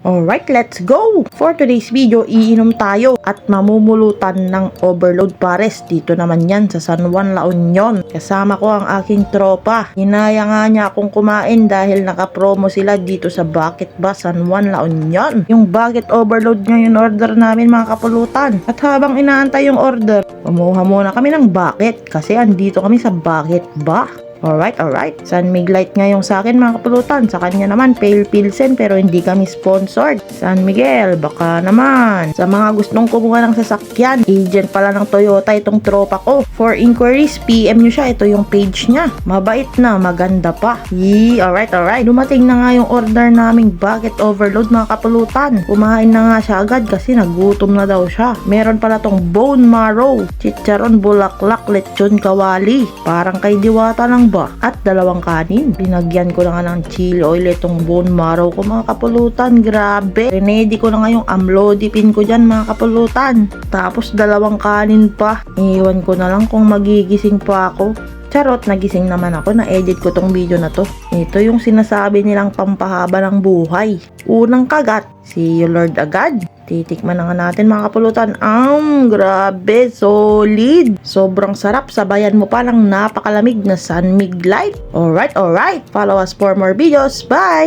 Alright, let's go! For today's video, iinom tayo at mamumulutan ng overload pares. Dito naman yan sa San Juan, La Union. Kasama ko ang aking tropa. Hinaya nga niya akong kumain dahil nakapromo sila dito sa Bucket Ba, San Juan, La Union. Yung bucket overload nga yung order namin mga kapulutan. At habang inaantay yung order, kumuha muna kami ng bucket kasi andito kami sa Bucket Ba. Alright. San Mig Light nga yung sa akin mga kapulutan. Sa kanya naman, Pale Pilsen pero hindi kami sponsored. San Miguel, baka naman. Sa mga gustong kumuha ng sasakyan, agent pala ng Toyota itong tropa ko. For inquiries, PM nyo siya. Ito yung page niya. Mabait na, maganda pa. Alright. Dumating na nga yung order naming bucket overload mga kapulutan. Kumain na nga siya agad kasi nagutom na daw siya. Meron pala tong bone marrow, chicharon, bulaklak, lechon, kawali. Parang kay Diwata ng ba? At dalawang kanin. Binagyan ko na nga ng chili oil itong bone marrow ko mga kapulutan. Grabe. Ready ko na nga yung amlodipin ko dyan mga kapulutan. Tapos dalawang kanin pa. Iwan ko na lang kung magigising pa ako. Charot, nagising naman ako. Na-edit ko tong video na to. Ito yung sinasabi nilang pampahaba ng buhay. Unang kagat, see you Lord agad. Titikman na nga natin mga kapulutan. Grabe, solid. Sobrang sarap. Sabayan mo pa ng napakalamig na San Mig Light. Alright. Follow us for more videos. Bye!